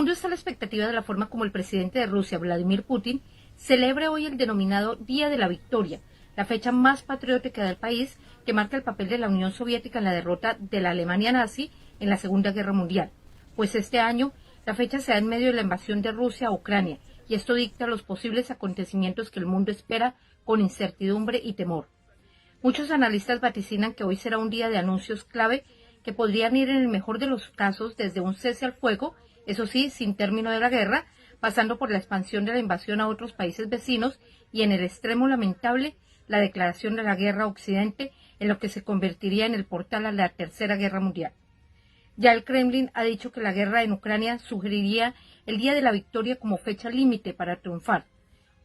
El mundo está a la expectativa de la forma como el presidente de Rusia, Vladimir Putin, celebre hoy el denominado Día de la Victoria, la fecha más patriótica del país que marca el papel de la Unión Soviética en la derrota de la Alemania nazi en la Segunda Guerra Mundial. Pues este año la fecha se da en medio de la invasión de Rusia a Ucrania y esto dicta los posibles acontecimientos que el mundo espera con incertidumbre y temor. Muchos analistas vaticinan que hoy será un día de anuncios clave que podrían ir en el mejor de los casos desde un cese al fuego, eso sí, sin término de la guerra, pasando por la expansión de la invasión a otros países vecinos y en el extremo lamentable, la declaración de la guerra a Occidente en lo que se convertiría en el portal a la Tercera Guerra Mundial. Ya el Kremlin ha dicho que la guerra en Ucrania sugeriría el Día de la Victoria como fecha límite para triunfar.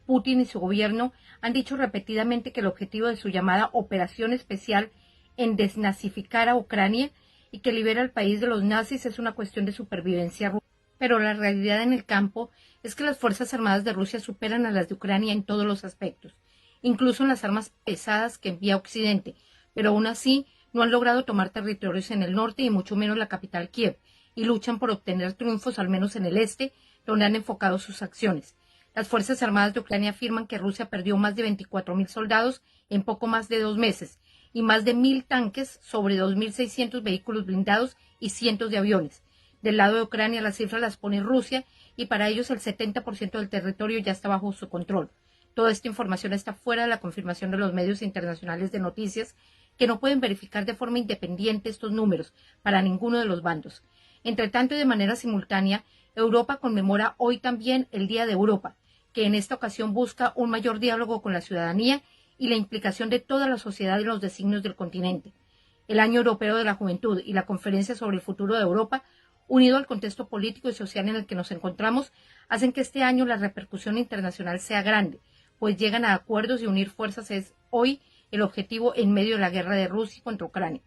Putin y su gobierno han dicho repetidamente que el objetivo de su llamada operación especial en desnazificar a Ucrania y que libera al país de los nazis es una cuestión de supervivencia rusa. Pero la realidad en el campo es que las Fuerzas Armadas de Rusia superan a las de Ucrania en todos los aspectos, incluso en las armas pesadas que envía Occidente, pero aún así no han logrado tomar territorios en el norte y mucho menos la capital Kiev, y luchan por obtener triunfos al menos en el este, donde han enfocado sus acciones. Las Fuerzas Armadas de Ucrania afirman que Rusia perdió más de 24.000 soldados en poco más de 2 meses y más de 1.000 tanques sobre 2.600 vehículos blindados y cientos de aviones. Del lado de Ucrania las cifras las pone Rusia y para ellos el 70% del territorio ya está bajo su control. Toda esta información está fuera de la confirmación de los medios internacionales de noticias que no pueden verificar de forma independiente estos números para ninguno de los bandos. Entre tanto y de manera simultánea, Europa conmemora hoy también el Día de Europa, que en esta ocasión busca un mayor diálogo con la ciudadanía y la implicación de toda la sociedad en los designios del continente. El Año Europeo de la Juventud y la Conferencia sobre el Futuro de Europa, unido al contexto político y social en el que nos encontramos, hacen que este año la repercusión internacional sea grande, pues llegan a acuerdos y unir fuerzas es hoy el objetivo en medio de la guerra de Rusia contra Ucrania.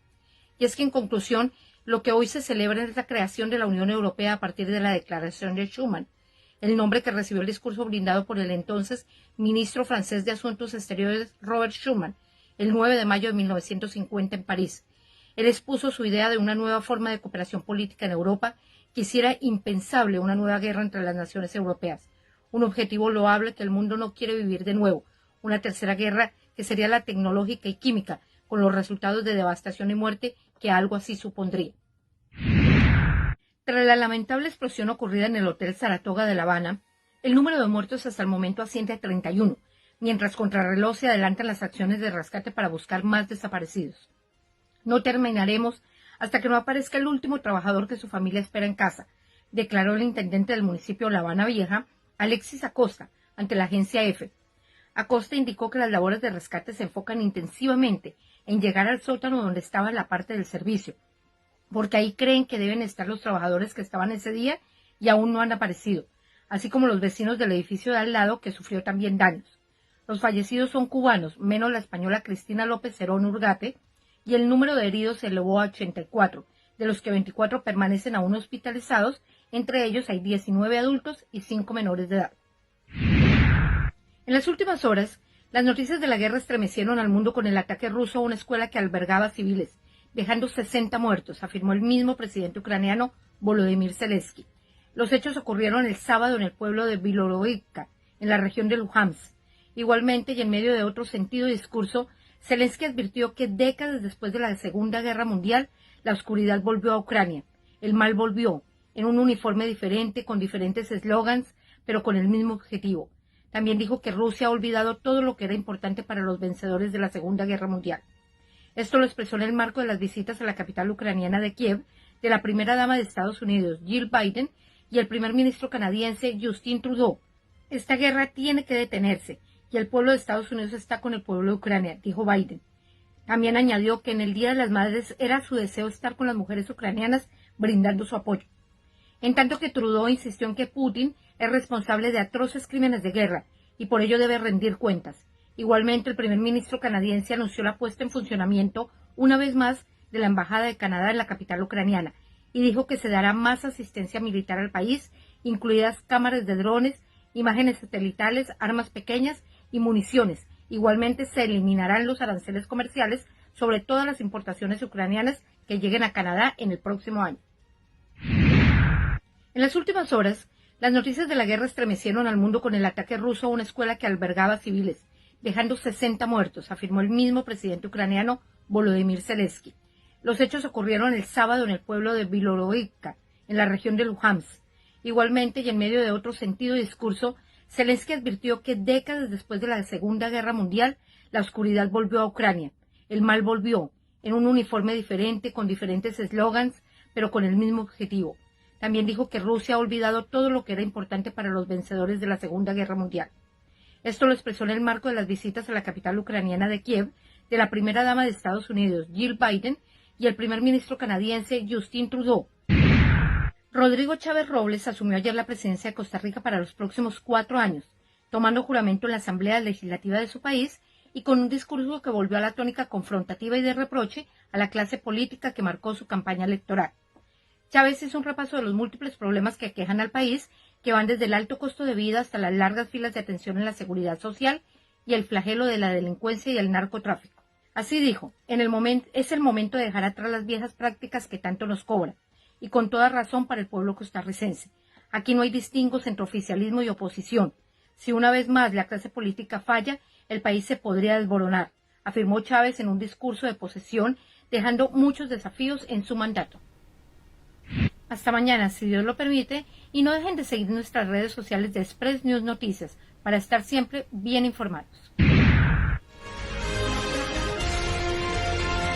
Y es que, en conclusión, lo que hoy se celebra es la creación de la Unión Europea a partir de la Declaración de Schuman, el nombre que recibió el discurso brindado por el entonces ministro francés de Asuntos Exteriores Robert Schuman, el 9 de mayo de 1950 en París. Él expuso su idea de una nueva forma de cooperación política en Europa que hiciera impensable una nueva guerra entre las naciones europeas, un objetivo loable que el mundo no quiere vivir de nuevo, una tercera guerra que sería la tecnológica y química, con los resultados de devastación y muerte que algo así supondría. Tras la lamentable explosión ocurrida en el Hotel Saratoga de La Habana, el número de muertos hasta el momento asciende a 31, mientras contrarreloj se adelantan las acciones de rescate para buscar más desaparecidos. No terminaremos hasta que no aparezca el último trabajador que su familia espera en casa, declaró el intendente del municipio de La Habana Vieja, Alexis Acosta, ante la agencia EFE. Acosta indicó que las labores de rescate se enfocan intensivamente en llegar al sótano donde estaba la parte del servicio, porque ahí creen que deben estar los trabajadores que estaban ese día y aún no han aparecido, así como los vecinos del edificio de al lado que sufrió también daños. Los fallecidos son cubanos, menos la española Cristina López Cerón Urgate, y el número de heridos se elevó a 84, de los que 24 permanecen aún hospitalizados, entre ellos hay 19 adultos y 5 menores de edad. En las últimas horas, las noticias de la guerra estremecieron al mundo con el ataque ruso a una escuela que albergaba civiles, dejando 60 muertos, afirmó el mismo presidente ucraniano Volodymyr Zelensky. Los hechos ocurrieron el sábado en el pueblo de Bilorovivka, en la región de Luhansk. Igualmente, y en medio de otro sentido y discurso, Zelensky advirtió que décadas después de la Segunda Guerra Mundial, la oscuridad volvió a Ucrania. El mal volvió, en un uniforme diferente, con diferentes eslogans, pero con el mismo objetivo. También dijo que Rusia ha olvidado todo lo que era importante para los vencedores de la Segunda Guerra Mundial. Esto lo expresó en el marco de las visitas a la capital ucraniana de Kiev de la primera dama de Estados Unidos, Jill Biden, y el primer ministro canadiense, Justin Trudeau. Esta guerra tiene que detenerse, y el pueblo de Estados Unidos está con el pueblo de Ucrania, dijo Biden. También añadió que en el Día de las Madres era su deseo estar con las mujeres ucranianas brindando su apoyo. En tanto que Trudeau insistió en que Putin es responsable de atroces crímenes de guerra y por ello debe rendir cuentas. Igualmente, el primer ministro canadiense anunció la puesta en funcionamiento, una vez más, de la Embajada de Canadá en la capital ucraniana y dijo que se dará más asistencia militar al país, incluidas cámaras de drones, imágenes satelitales, armas pequeñas y municiones. Igualmente, se eliminarán los aranceles comerciales sobre todas las importaciones ucranianas que lleguen a Canadá en el próximo año. En las últimas horas, las noticias de la guerra estremecieron al mundo con el ataque ruso a una escuela que albergaba civiles, dejando 60 muertos, afirmó el mismo presidente ucraniano Volodymyr Zelensky. Los hechos ocurrieron el sábado en el pueblo de Bilorovivka, en la región de Luhansk. Igualmente, y en medio de otro sentido discurso, Zelensky advirtió que décadas después de la Segunda Guerra Mundial, la oscuridad volvió a Ucrania. El mal volvió, en un uniforme diferente, con diferentes eslogans, pero con el mismo objetivo. También dijo que Rusia ha olvidado todo lo que era importante para los vencedores de la Segunda Guerra Mundial. Esto lo expresó en el marco de las visitas a la capital ucraniana de Kiev de la primera dama de Estados Unidos, Jill Biden, y el primer ministro canadiense, Justin Trudeau. Rodrigo Chávez Robles asumió ayer la presidencia de Costa Rica para los próximos 4 años, tomando juramento en la Asamblea Legislativa de su país y con un discurso que volvió a la tónica confrontativa y de reproche a la clase política que marcó su campaña electoral. Chávez hizo un repaso de los múltiples problemas que aquejan al país, que van desde el alto costo de vida hasta las largas filas de atención en la seguridad social y el flagelo de la delincuencia y el narcotráfico. Así dijo, es el momento de dejar atrás las viejas prácticas que tanto nos cobran, y con toda razón para el pueblo costarricense. Aquí no hay distingos entre oficialismo y oposición. Si una vez más la clase política falla, el país se podría desboronar, afirmó Chávez en un discurso de posesión, dejando muchos desafíos en su mandato. Hasta mañana, si Dios lo permite, y no dejen de seguir nuestras redes sociales de Express News Noticias para estar siempre bien informados.